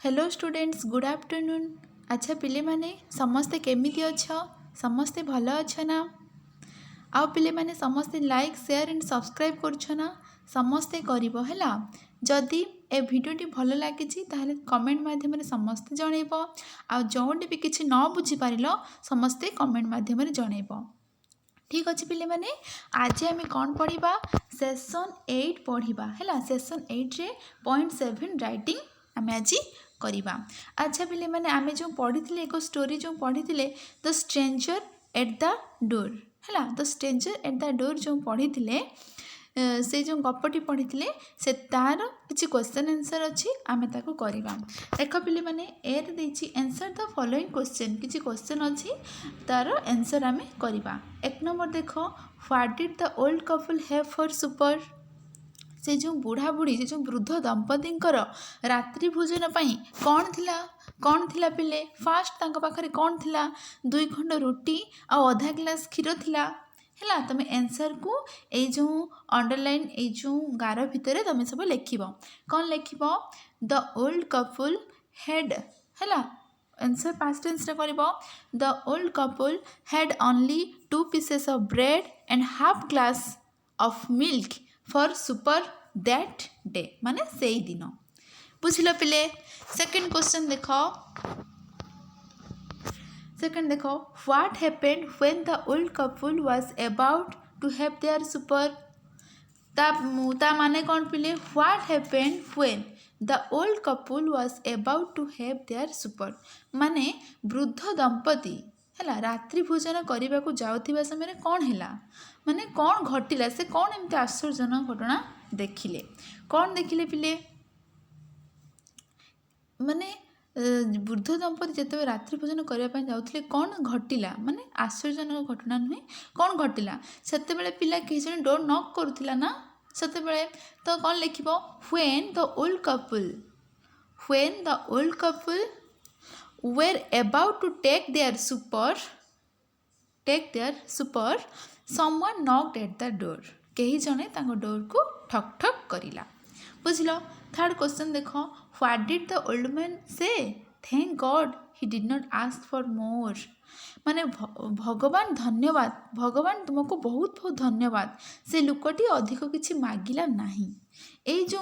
Hello students good afternoon. अच्छा पिले माने समस्ते केमिति अछ? समस्ते भल अछ ना? आउ पिले माने समस्ते लाइक शेयर एंड सब्सक्राइब करछ ना? समस्ते करिवो हैला। जदि ए भिडियोटी भल लागिछि ताहले कमेंट माध्यम रे समस्ते जणैबो। आ जोंडे भी किछि न बुझि पारिलो समस्ते कमेंट माध्यम रे जणैबो। ठीक अच्छे पिले माने आज आम कौन पढ़ा सेसन 8 पढ़ा है। सेसन 8 रे पॉइंट 7 राइटिंग आम आज करवा। अच्छा पिले माने आम जो पढ़ी एक स्टोरी जो पढ़ी the stranger at the door है। The stranger at the door जो पढ़ी से जो गपटी पढ़ी से तार किसी क्वेश्चन आंसर अच्छी आम ताको करवा। देख पिले माने एर देछि आंसर द फॉलोइंग क्वेश्चन किसी क्वेश्चन अच्छी तार आंसर आम करवा। एक नंबर देख what did the old couple have for supper. से जो बुढ़ा बुढ़ी से जो वृद्ध दंपति रात्रि भोजन पाई कौन थिला पिले। फास्ट तांको पाखरे कौन थिला 2 खंड रोटी आ आधा ग्लास क्षीर थिला है। तुम आंसर को ये जो अंडरलाइन ये जो गार भितर तुम सब लिख कौन लिख द ओल्ड कपल हेड है। आंसर पास्ट टेंस रे करिवो the old couple had only 2 pieces of bread and half glass of milk for supper that day माने से ही दिन। बुझल पिले। सेकंड क्वेश्चन देखो what happened when the old couple was about to have their supper. ता माने कौन पिले what happened when the old couple was about to have their supper माने वृद्ध दंपति है रात्रि भोजन करने को जाउथिबा समय कौन है माने कौन घटिला से कौन एमती आश्चर्यजनक घटना देखिले। कौन देखिले पिले माने वृद्ध दंपति जिते रात्रि भोजन करने जाउथिले कौन घटिला माने आश्चर्यजनक घटना नुहे कौन घटिला। सेते बेले पिला किसी जन डोर नॉक करुथिला ना सेते बेले तो कौन लिखिबो when the old couple were about to take their super someone knocked at the door। कहीं जने तांको डोर को ठक ठक करिला। बुझलो। थर्ड क्वेश्चन देखो what did the old man say thank God he did not ask for more माने भगवान धन्यवाद भगवान तुमको बहुत बहुत धन्यवाद से लुकटी अधिक किछि मागिला नाही। ए जो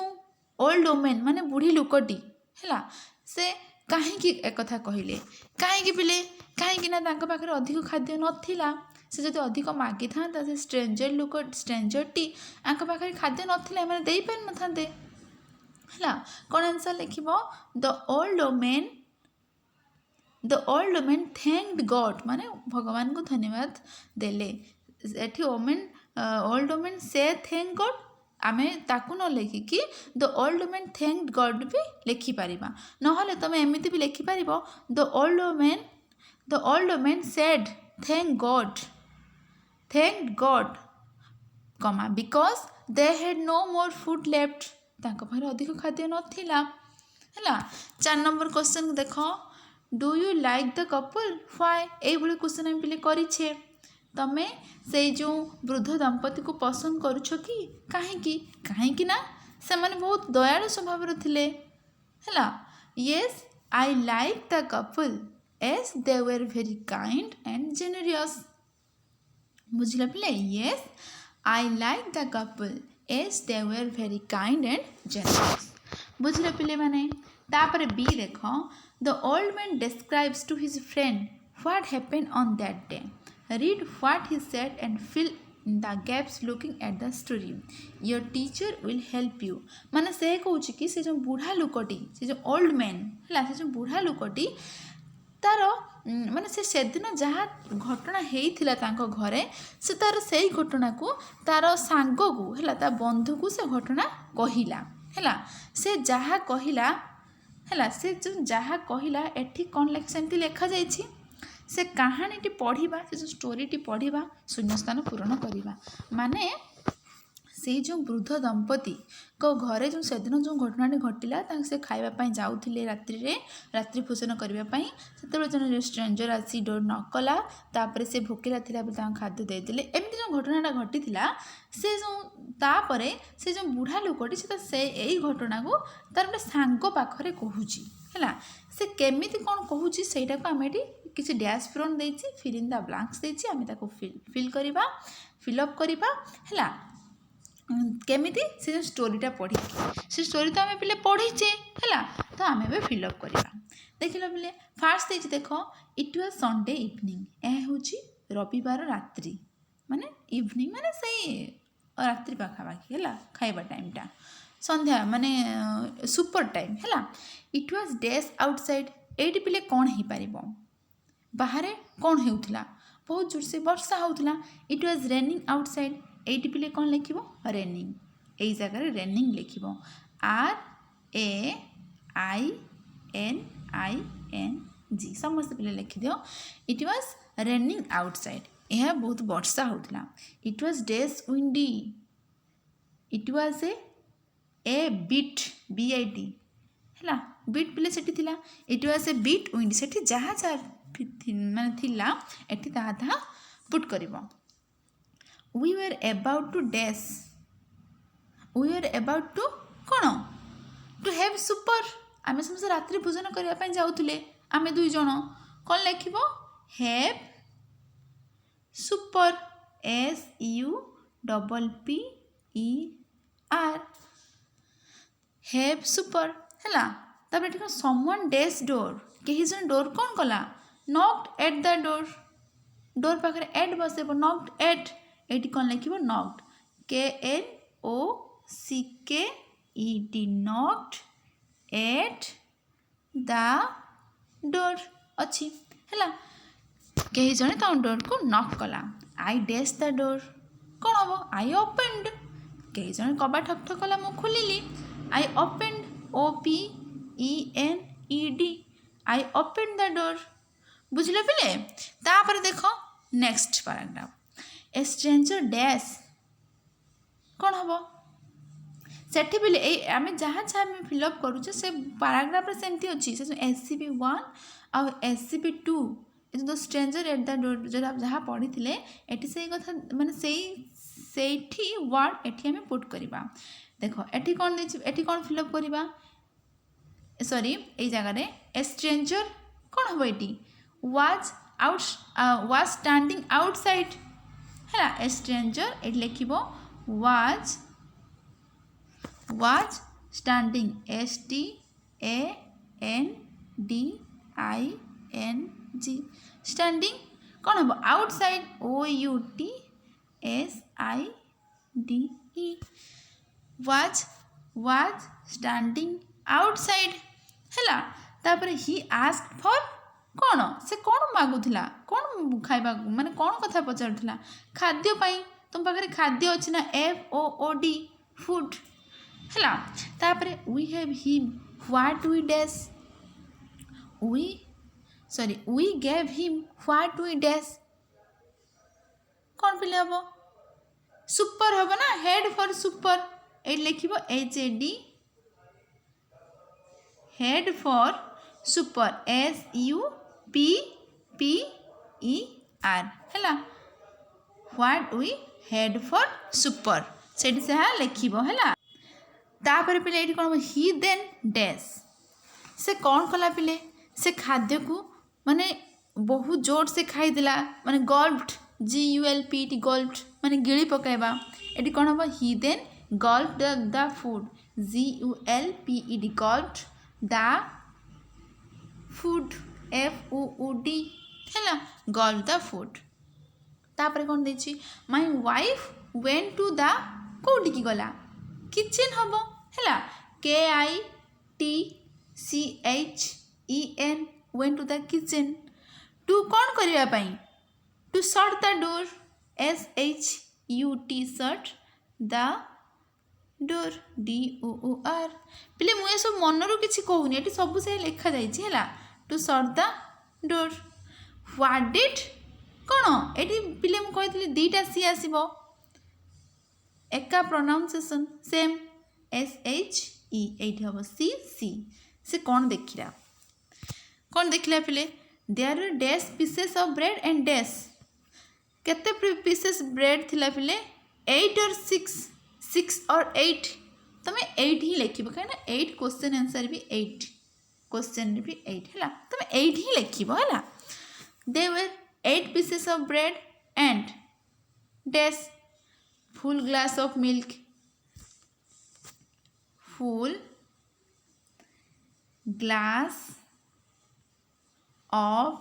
ओल्ड वुमेन माने बुढ़ी लुकटी है से कहीं एक कथा कहले कहीं पिले कहीं ना तांको पाखरे अधिक खाद्य नथिला से जदि अधिक मागी था से स्ट्रेंजर टी आंक पाखरे खाद्य नथिला माने देई पार न थांते है। कौन आंसर लिखिबो the old women thanked God माने भगवान को धन्यवाद देले। एठी old women say thank God आमे ताकू न लिखिकी the old women thanked God भी लिखिपर ना तुम एमती भी लिखिपर the old women said thank God comma because they had no more food left तांको पाखरे अधिक खाद्य नथिला है। 4 नंबर क्वेश्चन देख do you like the couple why ये क्वेश्चन आम पिले करिछे तमें से जो वृद्ध दंपति को पसंद करुछ कि कहीं ना से माने बहुत दयालु स्वभाव थिले है। Yes I like the couple as they were very kind and generous. बुझल पिले yes I like the couple as they were very kind and generous. बुझल पिले माने तापर बी देख the old man describes to his friend what happened on that day. Read what he said and fill in the gaps looking at the story. Your teacher will help you। माने से कहूँ कि से जो बुढ़ा लुकटी से जो ओल्ड मैन है से जो बुढ़ा लुकटी तार माने से दिन जहाँ घटना होता तांको घरे से तार से घटना को तार सांग को है ता बंधु को से घटना कहला है से जहाँ कहला है से जो जहाँ कहला एठी कौन सेमती लिखा जाइछि से कहानीटी पढ़ा से जो स्टोरीटी पढ़ा शून्यस्थान पूरण करवा माने से जो वृद्ध दंपति को घरे जो सेदिन जो घटनाटी घटिला से खावाई जाऊे रात्रि भोजन करने से जन स्ट्रेंजर आसी डोर नॉक कला तापर से भोकिला खाद्य देदेले एमती जो घटनाटा घटी से जो तापरे से जो बुढ़ा लोकटी से यही घटना को तार गोटे सांग पाखरे कहूँ है से केमिति कौन कहूँ सहीटा को आम ये किसी डैश फ्रंट देती फिल इन द ब्लांक्स देती आम ताको फिल करवा फिलअप करवा है केमिति से जो स्टोरीटा पढ़ी से स्टोरी तो आम पे पढ़ीचे है तो आम ए फिलअप करवा देख लो पे फास्ट देती देख इट वाज संडे इवनिंग यह हूँ रविवार रात्रि माने इवनिंग माने सही रात्रि पाखापाखि है खाइबा टाइमटा संध्या माने सुपर टाइम है it was days outside eighty पिले कौन हो पार बाहर कौन होता बहुत जोर से वर्षा होता it was raining outside eighty पिले कौन लिख रेनिंग यही जगह रेनिंग लिख RAINING समस्त पिले लिखिद इट वाज रेनिंग आउटसाइड यह बहुत वर्षा होता it was days windy it was a bit BIT है बीट पिले सेठी थिला it was a bit windy सेठी जहाँ जहाँ माने थिला एठी ताहा ताहा पुट करिवो we were about to dash we were about to कौन टू हैव सुपर आम समस्त रात्रि भोजन करने जाऊे आम दुई जन कौन लिख have super SUPPER have super है तापर समवन डैश डोर कहीं जन डोर कौन कला knocked eight the door door पाखे एट बस नॉक्ड एट ये कौन लिख knocked KNOCKED knocked eight the door अच्छी है कहीं जड़े तो डोर को नॉक कला आई डैश द डोर कौन हम आई ओपेन्ड कहीं जड़े कबा ठक ठक कला मुझे खोलिली I opened OPENED I opened the door बुझल पिले तापर देख next paragraph a stranger dash कौन हम सेठी पिले आम जहाँ जहाँ फिलअप करुचे से पैराग्राफ सेमती अच्छी से SCP1 और SCP2 जो स्ट्रेंजर एट द डोर जो जहाँ पढ़ी थे ये से कथा माने से वर्ड एटी आम पुट करवा देख एटी कौन एटी कौन फिलअप करवा सॉरी ये जगह ए स्ट्रेंजर कौन हम ये वाज स्टैंडिंग आउटसाइड है ए स्ट्रेंजर ये लिख वाज स्टैंडिंग STANDING स्टैंडिंग कौन हम outside OUTSIDE was standing outside है तापर ही आस्क्ड फॉर कौन से कौन मागुला कौन खाइबा माने कौन कथा पचारुला खाद्य पाई तुम पाखे खाद्य अच्छी ना FOOD फूड है तापर we have him what we dash we gave him what we dash कौन पिले हम सुपर हम ना हेड फॉर सुपर ये लिख HAD had for supper SUPPER है what we had for supper से लिख है तापर पिले ये कौन ही देन डैश से कौन कला पिले से खाद्य को माने बहुत जोर से खाईदेला माने गल्प्ड GULPT गल्प्ड माने गिली पकाइबा ये कौन हम he then gulped the food GULPED gulped the food FOOD है गल्प द फूड तापर कौन देछि my wife went to the कौटी गला किचन हम है KITCHEN went to the kitchen to कौन करने to shut the door SHUT shut the door DOOR पिले मुझे सब मनरू किसी कहूनी ये सब से लिखा जाए to shut the door what did कौन ये पिले मुझे दीटा सी आसब एका प्रोनाउंसिएशन सेम SHE ये हम CC से कौन देखला पिले there are dash pieces of bread and dash केते पीसेस ब्रेड थिला पिले 8 और 6 और 8 तुम्हें 8 ही लिख कहीं 8 क्वेश्चन आंसर भी 8 क्वेश्चन भी 8 है तुम 8 ही लिख है दे वर 8 pieces of bread and dash full glass of milk full glass of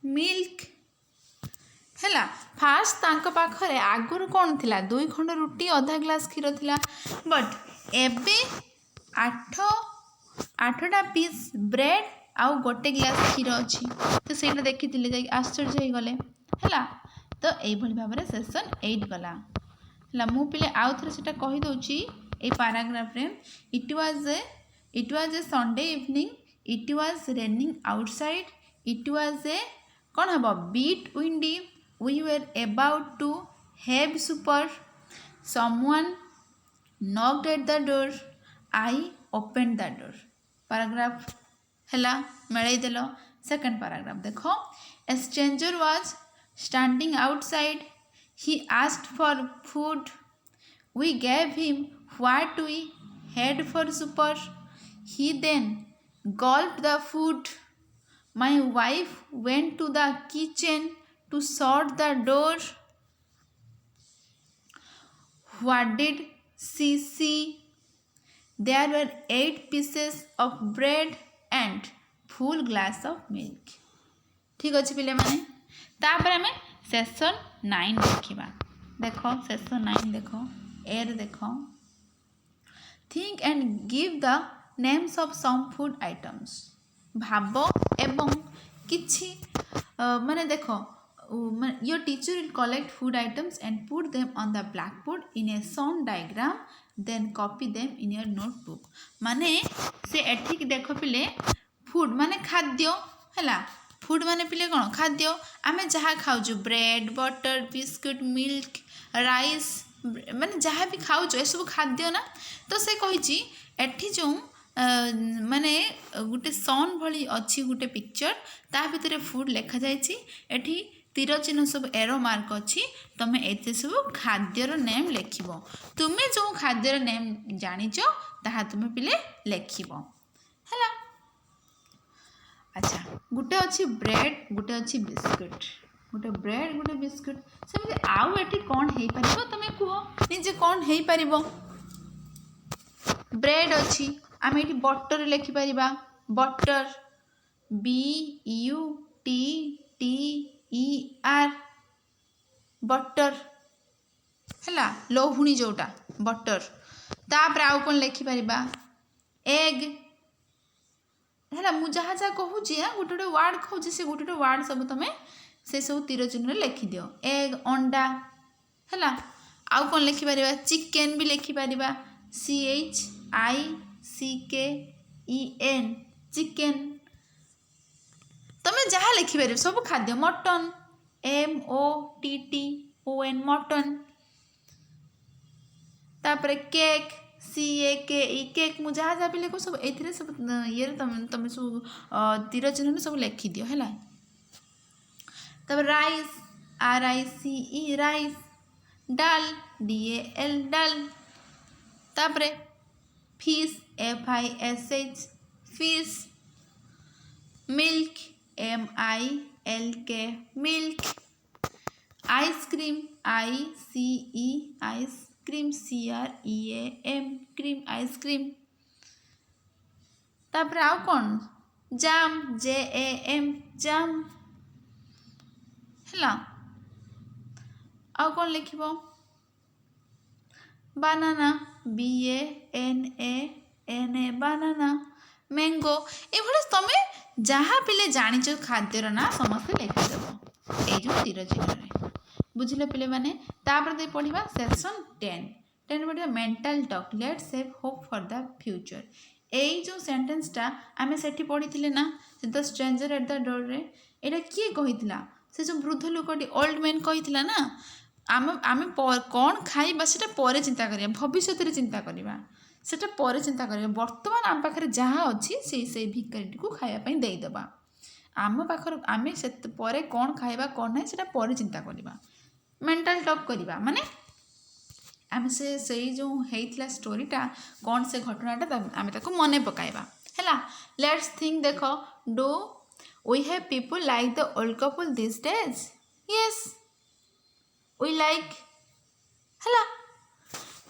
milk है फास्ट तांको पाखरे आगुर कौन थिला 2 खंड रुटी आधा ग्लास क्षीर थिला बट एबे 8टा पीस ब्रेड आउ गोटे ग्लास क्षीर अच्छी तो ସେଇଟା ଦେଖିଥିଲେ ଯାଇ ଆଶ୍ଚର୍ଯ୍ୟ ହେଇଗଲେ ହେଲା ତ ଏଇଭଳି ଭାବରେ ସେକ୍ସନ୍ 8 ଗଲା ହେଲା ମୁଁ ପିଲେ ଆଉ ଥରେ ସେଟା କହି ଦଉଛି এই paragraph रे it was a Sunday evening it was raining outside it was a कौन हबो bit windy we were about to have supper someone knocked at the door I opened the door paragraph हला मेळै देलो second paragraph देखो a stranger was standing outside he asked for food we gave him what we had for supper he then gulped the food my wife went to the kitchen to shut the door what did she see there were 8 pieces of bread and full glass of milk ठीक अच्छे पिले माने तापर हमें section 9 देखिबा देखो section 9 देखो एर देखो think and give the names of some food items भाव एवं किछि माने देखो your teacher will collect food items and put them on the blackboard in a shown diagram then copy them in your notebook माने से एठिक देखो पिले food माने खाद्य हैला फूड माने पिले कोन खाद्य आमे जहा खाउजु bread butter biscuit milk rice माने जहा भी खाउजु ए सब खाद्य ना तो से कहिची एठी जो माने गुटे सन भली अच्छी गुटे पिक्चर ता भितर फूड लिखा जाइछि एठी तीर चिन्ह सब एरो मार्क अच्छी तमे एते सब खाद्यर नेम लिखिबो तुमे जो खाद्यर नेम जानिचो ताहा तुमे पिले लिखिबो हला अच्छा गुटे अच्छी ब्रेड गुटे अच्छी बिस्कुट गुटे ब्रेड गुटे बिस्कुट सेमते आउ एठी कोन हेई परिबो तमे कुहो निजे कोन हेई परिबो ब्रेड अच्छी आमे एठी बटर लिखि परिबा बटर BUTTER बटर हैला लोहुणी जोटा बटर तापर आउ कोन लिखि परिबा एग हैला मु जहा जहा कहू छी गोटे गोटे वर्ड कहू छी से गोटे गोटे वर्ड सब तमे से सब तीर चिन्ह लिखि दियो एग अंडा हैला आउ कोन लिखि परिबा चिकन भी लिखि परिबा CHICKEN चिकन तमे जहा लिखि परिबो सब खाद्य मटन MOTTON मटन तापर केक CAKE केक मु जहा जहा पिले को सब एथिरे सब ये तमे सब तीर चिन्ह सब लिखि दियो हैला तब राइस RICE राइस डाल DAL डाल तापरे fish FISH fish milk MILK milk ice cream ICE ice cream CREAM cream ice cream तापर आउ कोन जाम JAM जाम हैला आउ कोन लिखिबो बानाना BANANA बानाना मैंगो एभले तमे जहा पिले जानिचो खाद्यर ना समस्त लिखि देबो ए जो तीर चिन्ह रे बुझिले पिले माने तापर दे पढिबा सेक्शन 10 पढिबा mental talk let's have hope for the future एई जो सेंटेंस टा आमे सेठी पढिथिले ना the stranger at the door रे एटा किए कहितला से जो वृद्ध लोकटी ओल्ड मैन कहितला ना आमे कौन खाइबा सेटा परे चिंता करिया भविष्य रे चिंता करिबा सेटा परे चिंता करिया वर्तमान आम पाखरे जहा अछि से भिखारी को खाया पई देई देबा आम पाखर आमे से परे कौन खाइबा कौन नै सेटा परे चिंता करिबा मेंटल टॉक करिबा माने आम से जो होता स्टोरीटा कौन से घटनाटा आम ताको मन पकाइबा है। लेट्स थिंक देख do we have people like the old couple this days. Yes we like है।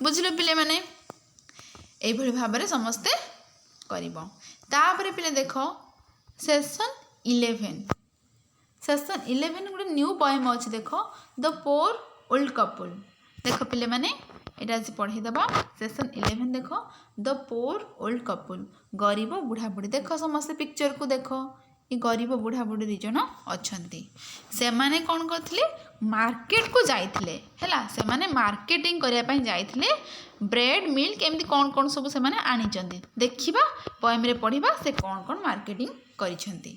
बुझिल पिले माने यही भाव में समस्ते कर पिले देख सेक्शन 11 सेक्शन 11 गोटे न्यू पोएम अच्छे देख द पोर ओल्ड कपल। देख पिले माने ये आज पढ़ईदबा सेक्शन 11 देख द पोर ओल्ड कपल गरीब बुढ़ा बुढ़ी। देख समस्त पिक्चर को देख ये गरीब बुढ़ा बुढ़ी दुजन अच्छा से मैंने कौन करते मार्केट को जाइए है से मैंने मार्केटिंग करने जाइए ब्रेड मिल्क एमती कौन कौन सब से मैंने आनी देखा पोएम रे पढ़ा से कौन कौन मार्केटिंग करिसेंती।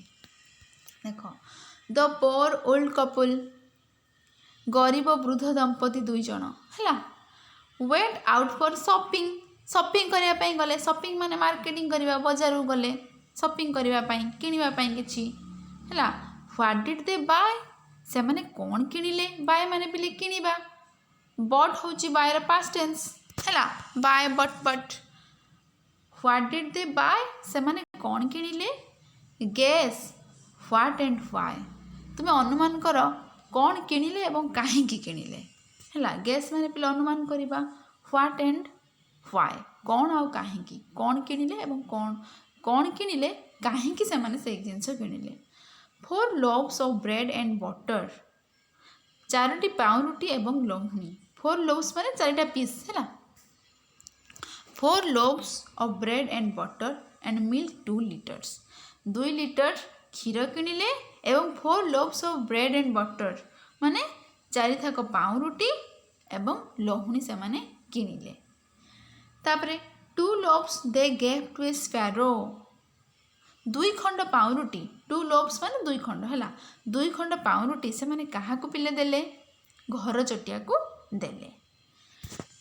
देख द पोर ओल्ड कपल गरीब वृद्ध दंपति दुई जन है वेंट आउट फॉर शॉपिंग करने गले। शॉपिंग माने मार्केटिंग करवा बाजार गले शॉपिंग करने किणापी किसी है। व्हाट डिड दे बाय से माने कौन किणिले बाय माने पिले किणिबा बट होची बायर पास्ट टेंस है buy but what did they buy से माने कौन किणिले गेस व्हाट एंड व्हाई तुम्हें अनुमान कर कौन किणिले एवं काहे किणिले है। गेस माने पिले अनुमान करवा व्हाट एंड व्हाई कौन आउ काहे कौन किणिले एवं कौन किणिले काहे से माने से जिनस किणिले। 4 loaves of bread and butter 4टी पाउरुटी एवं लहुणी 4 loaves माने 4टा पीस है। 4 loaves of bread and butter and milk 2 liters 2 litre क्षीर किणिले एवं 4 loaves of bread and butter माने 4 थाक पाउरुटी एवं लहुणी से माने किणिले। तापरे 2 loaves they gave to a sparrow 2 खंड पाउरुटी 2 loaves माने 2 खंड है 2 खंड पाउरुटी से माने कहा को पिले देले घर चटिया को देले।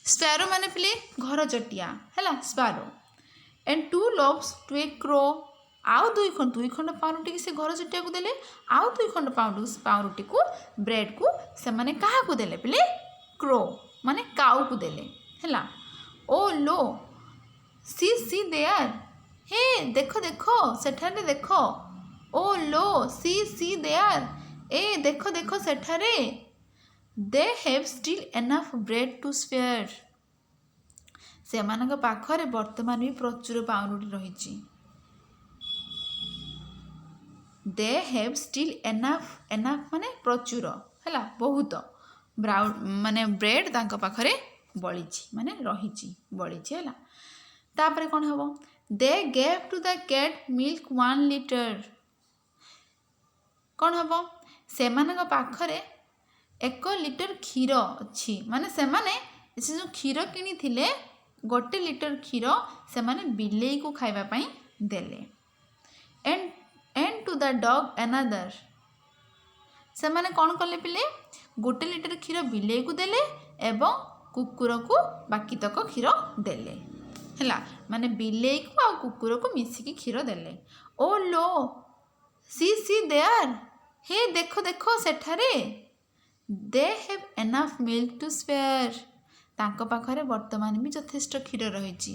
स्पैरो माने पिले घर चटिया है sparrow and 2 loaves to a crow आउ 2 खंड पाउरुटी से घर चटिया को देले आउ 2 खंड पाउरुटी को ब्रेड को से माने कहा को देले पिले क्रो माने काउ को देले है। ओ लो सी देयर हे देखो देखो सेठारे देखो ओ लो सी देयर ए देखो देखो सेठारे they have still enough bread to spare से मानक पाखरे वर्तमान भी प्रचुर पाउरुटी रही। दे हैव स्टिल एनफ माने प्रचुर है बहुत ब्राउन माने ब्रेड तांको पाखरे बड़ी माने रही बड़ी है। तापर कौन हम they gave to the cat milk 1 litre कौन हम से पाखरे 1 लीटर क्षीर अच्छी माने से माने से जो क्षीर किनी थिले 1 लीटर क्षीर से माने बिलेई को खाइबा पई देले and to the dog another से माने कौन कले पिले 1 लीटर क्षीर बिलेई को देले एवं कुकुर को बाकी तक क्षीर देले है माने बिलेई को आ कुकुर को मिसिकी क्षीर देले। ओ लो सी देयर हे देखो देखो सेठारे they have enough milk to spare तांको पाखरे वर्तमान भी यथेष्ट क्षीर रही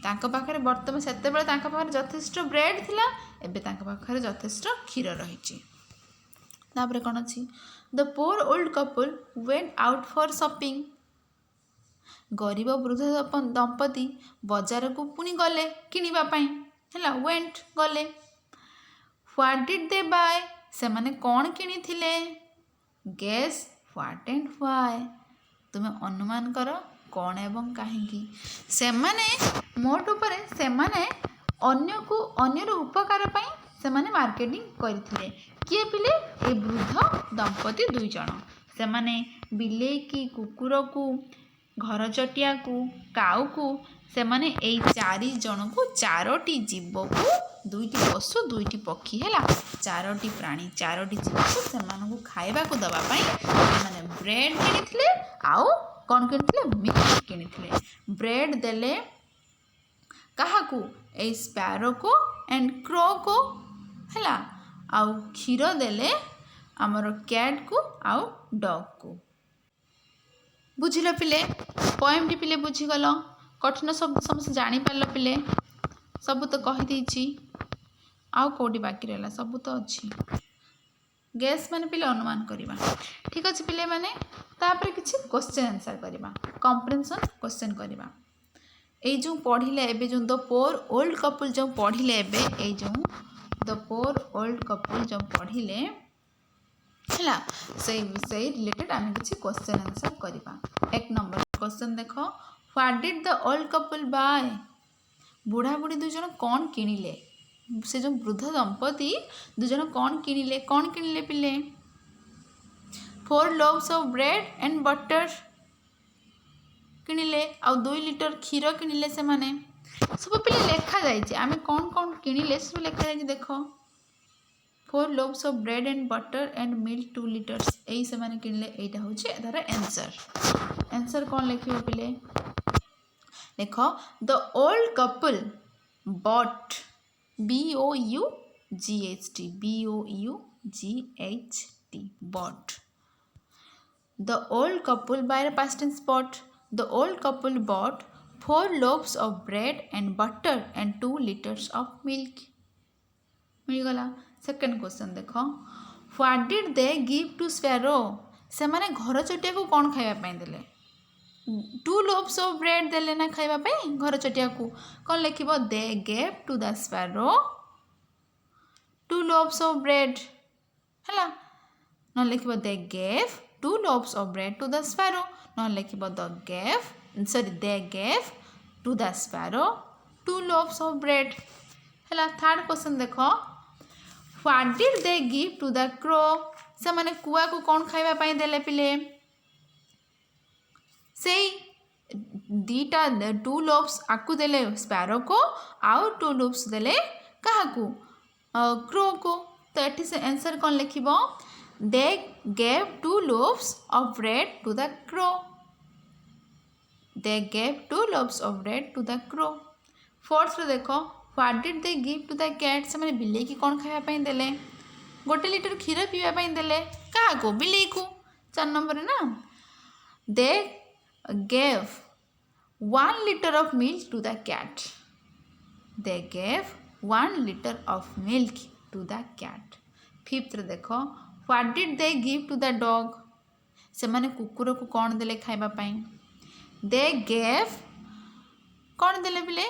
पाखरे वर्तमान सेते बेले तांको पाखरे यथेष्ट ब्रेड थिला एबे तांको पाखरे यथेष्ट क्षीर रही। तापर कौन अच्छी the poor old couple went out for shopping गरीब वृद्ध दंपति बाजार को पुणी गले किणवाई है वेंट गले। व्हाट डिड दे बाय से माने कौन किणी थिले गेस व्हाट एंड व्हाई तुम्हें अनुमान कर कौन एवं काहे से माने मोट उपरे से माने अन्यर उपकार पई से माने मार्केटिंग करथिले किए पिले ए वृद्ध दंपति 2 जन से माने बिलेई की कुकुर को घर चटिया को काऊ को से माने एई 4 जन को 4टी जीव को 2टी पशु 2टी पक्षी है 4टी प्राणी 4टी जीव को से मानू खाइबा को दबा पाई माने ब्रेड किनिथिले आउ कौन किनिथिले मिल्क किनिथिले ब्रेड देले कहा को ए स्पैरो को एंड क्रो को है आउ क्षीर देले आमर कैट को आउ डॉग को। बुझिल पिले पोएम टी पिले बुझीगल कठिन शब्द समस्त जानी पारल पिले सब तो कही देछि आउ कोडी बाकी रहला सब तो अच्छी गैस माने पिले अनुमान करवा ठीक अच्छे पिले माने तापर किछि क्वेश्चन आंसर करवा कॉम्प्रिहेंशन क्वेश्चन करवा ए जो पढ़िले एबे जो द पोर ओल्ड कपल जो पढ़िले एबे ए जो द पोर ओल्ड कपल जो पढ़िले हला से रिलेटेड आम किछि क्वेश्चन आंसर करवा एक नंबर क्वेश्चन देखो what did the old couple buy बुढ़ा बुढ़ी दुई जन कौन किनिले से जो वृद्ध दंपति दुई जन कौन किनिले पिले 4 loaves of bread and butter किनिले आ 2 लीटर क्षीर किनिले से माने सब पिले लेखा जाइए आम कौन कौन किनिले सब लेखा जाइए देख 4 loaves of bread and butter and milk 2 liters यही से माने किनिले एटा होछि एदार आंसर कौन लिखिबो पिले देख the old couple bought BOUGHT bought the old couple by a past tense bought the old couple bought 4 loaves of bread and butter and 2 liters of milk मिल गला सेकंड क्वेश्चन देखो what did they give to sparrow से माने घर चटिया को कौन खाइबा पई देले 2 loaves of bread देले ना खाइबा पई घर चटिया को कौन लिखिबो they gave to the sparrow 2 loaves of bread हला न लिखिबो they gave 2 loaves of bread to the sparrow न लिखिबो they gave to the sparrow 2 loaves of bread हला थर्ड क्वेश्चन देखो what did they give to the crow से माने कुआ को कौन खाइबा पई देले पिले से दीटा 2 loaves आकु देले स्पैरो को आउ 2 loaves देले कहा को क्रो को तो एठी से आंसर कौन लिखिबो they gave 2 loaves of bread to the crow they gave 2 loaves of bread to the crow fourth रे देखो what did they give to the cat से माने बिल्ली की कौन खाइबा पई देले 1 लीटर क्षीर पीवा पई देले कहा को बिल्ली को 4 नंबर ना दे gave 1 liter of milk to the cat they gave 1 liter of milk to the cat fifth रे देखो what did they give to the dog से माने कुकुर को कौन देले खाइबा पई दे गेव कौन देले बिले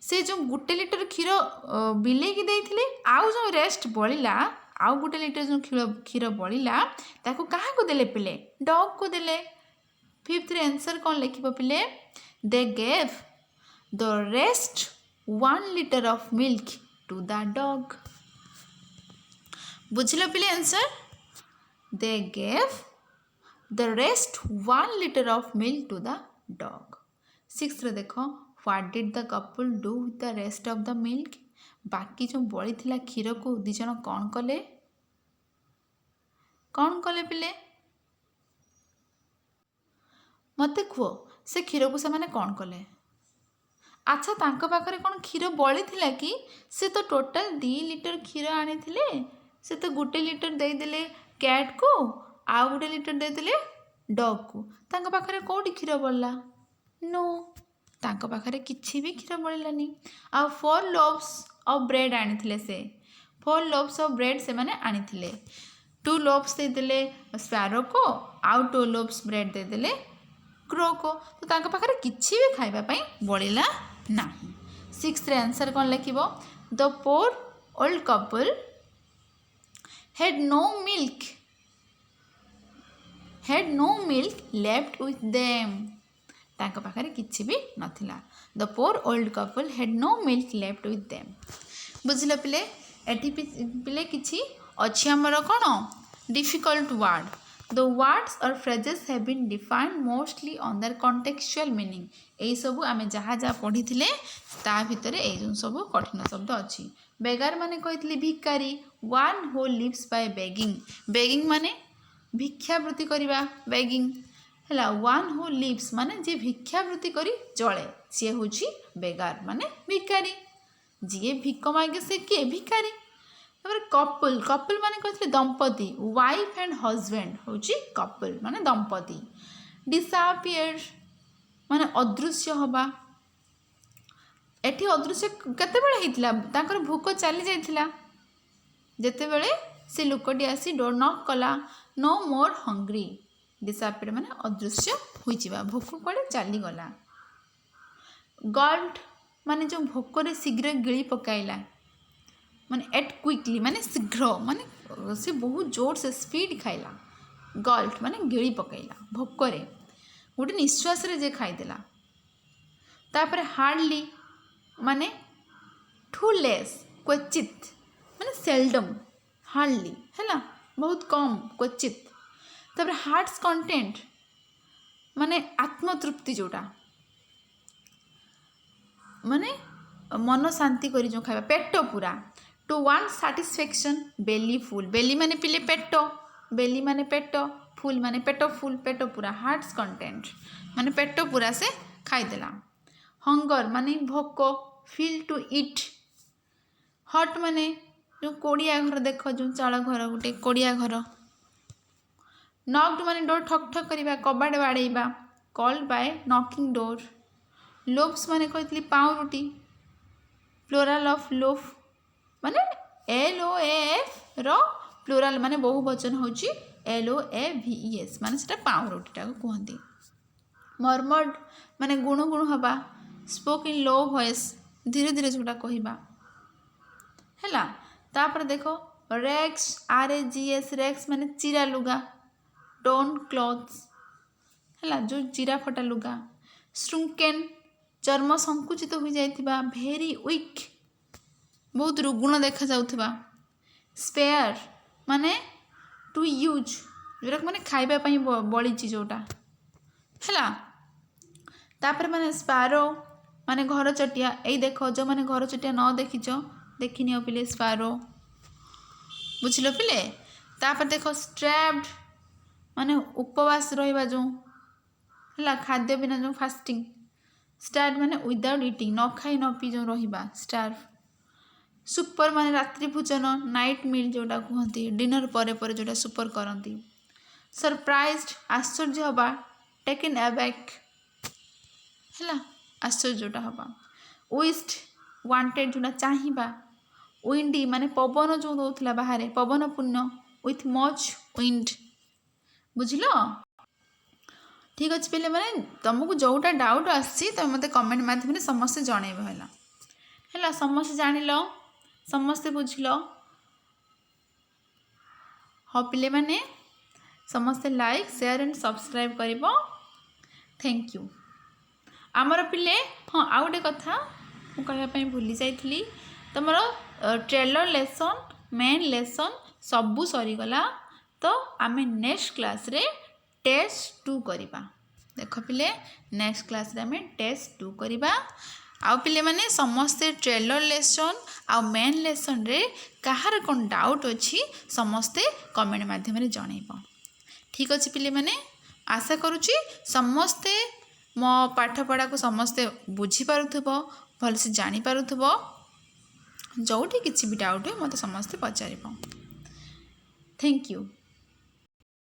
से जो 1 लीटर क्षीर बिले की देइथिले आउ जो रेस्ट बळिला आउ 1 लीटर जो क्षीर बळिला ताको काहा को देले पिले डॉग को देले फिफ्थ रे आंसर कौन लिखिबो पिले they gave the rest 1 liter of milk to the dog बुझिलो पिले answer they gave the rest 1 liter of milk to the dog sixth रे देखो what did the couple do with the rest of the milk बाकी जो बड़ी थिला क्षीर को दी जन कौन कले पिले मते खुओ से क्षीर को से माने कौन कले अच्छा तांको पाखरे कौन क्षीर बड़ी थिला कि से तो टोटल 2 लीटर क्षीर आनी थिले से तो 1 लीटर दे देले कैट को आउ 1 लीटर दे देले डॉग को तांको पाखरे कोडी क्षीर बळला नो तांको पाखरे किछि भी क्षीर बळलानी आ 4 loaves of bread आनी थिले से 4 loaves of bread से माने आनी थिले 2 loaves दे देले स्पैरो को आउ 2 loaves bread दे देले क्रो को तो तांको पाखरे किछि भी खाइबा पई बळिला नाही सिक्स्थ रे आंसर कोन लिखिबो the poor old couple had no milk left with them तांको पाखरे किछि भी नथिला the poor old couple had no milk left with them बुझिलो पिले एठी पिले किछि अछि हमर कोन difficult word the words or phrases have been defined mostly on their contextual meaning एई सब आमे जहा जहा पढ़ी थिले ता भितरे एई जो सब कठिन शब्द अछि बेगार माने कहितली भिखारी one who lives by begging माने भिक्षावृत्ति करिबा begging हला one who lives माने जे भिक्षावृत्ति करी चले से होची बेगार माने भिखारी जे भिख मागे से के भिखारी कपल माने कहते दंपति वाइफ एंड हजबैंड हूँ कपल माने दंपति डिसअपियर माने अदृश्य हवा एठी अदृश्य केतेबेले हेतिला तांकर भूख चली जाइथिला जेतेबेले से लोकटी आसी डोर नॉक कला नो मोर हंग्री डिसअपियर माने अदृश्य होई जिबा भूख पड़े चली गला गल्ट माने जो भोक रे शीघ्र गिली पकाइला माने एट क्विकली माने शीघ्र माने से बहुत जोर से स्पीड खाइला गल्ट माने गिली पकाइला भोक रे गोटे निश्वास रे जे खाइदेला तापर हार्डली माने टू लेस क्वचित माने सेल्डम हार्डली है बहुत कम क्वचित तापर हार्ट्स कंटेंट माने आत्मतृप्ति जोटा माने मन शांति करी जो खाइबा पेट पूरा to one satisfaction belly full belly माने पिले पेट बेली माने पेट फुल माने पेट फुल पेट पूरा हार्ट्स कंटेंट माने पेट पूरा से खाइदेला हंगर माने भोक फील टू इट हट माने जो कोड़िया घर देख जो चाल घर गोटे कोड़िया घर नॉक्ड माने डोर ठक ठक करिबा कबाड़ बाड़ेबा कॉल्ड बाय नॉकिंग डोर लोफ्स माने कहतली पाउ रोटी प्लुराल ऑफ लोफ माने LOAF रो प्लुराल माने बहुवचन होची LOAVES माने सेटा पाउ रोटीटा को कहंती मर्मर्ड माने गुण गुण हवा स्पोक इन लो वॉइस धीरे धीरे जोटा कहवा है तापर देखो रेक्स RAGS रेक्स माने चिरा लुगा टोन क्लॉथ्स है जो चिरा फटा लुगा श्रुंकेन चर्म संकुचित हो जाइथिबा भेरी वीक बहुत रुग्ण देखा जाउथिबा स्पेयर माने टू यूज जोरा माने खाइबा पई बळीची जोटा है तापर माने स्पारो माने घर चटिया यही देख जो माने घर चटिया न देखिच देखनी पिले स्पारो बुझल पिले तापर देख स्ट्रैप्ड माने उपवास रहिबा जो है खाद्य बिना जो फास्टिंग स्टार्ट माने विदाउट इटिंग न खाई न पी जो रहिबा स्टार्व सुपर माने रात्रि भोजन नाइट मील जोटा कहती डिनर परे परे जोटा सुपर करती सरप्राइज्ड आश्चर्य हवा टेकन अबैक है आश्चर्य जोटा हवा विस्ट वांटेड जोटा चाहिबा विंडी माने पवन जो दौला बाहर पवन पूर्ण विथ मच विंड बुझल ठीक अच्छे पे मैंने तुमको जोटा डाउट आसी तुम मत कमेंट माध्यम समस्ते जनइब है समस्ते जान समस्ते बुझल हाँ पे मैंने समस्ते लाइक शेयर एंड सब्सक्राइब कर थैंक यू आमर पिले हाँ आउ गोटे कथा मुझे भूली जाइली तुम ट्रेलर लेसन मेन लेसन सबू सरीगला तो आम नेक्स्ट क्लास रे टेस्ट 2 करवा देख पिले नेक्स्ट क्लास रे आम टेस्ट 2 करवा आउ पिले माने समस्ते ट्रेलर लेसन आ मेन लेसन रे कहार कौन डाउट अच्छी समस्ते कमेंट माध्यम जनइब ठीक अच्छे पिले माने आशा करुच्ची समस्ते मो पाठपढ़ा को समस्ते बुझीपारुथबो भलसे जानीपारुथबो जोठी किसी भी डाउट हो मत समस्ते पचार थैंक यू।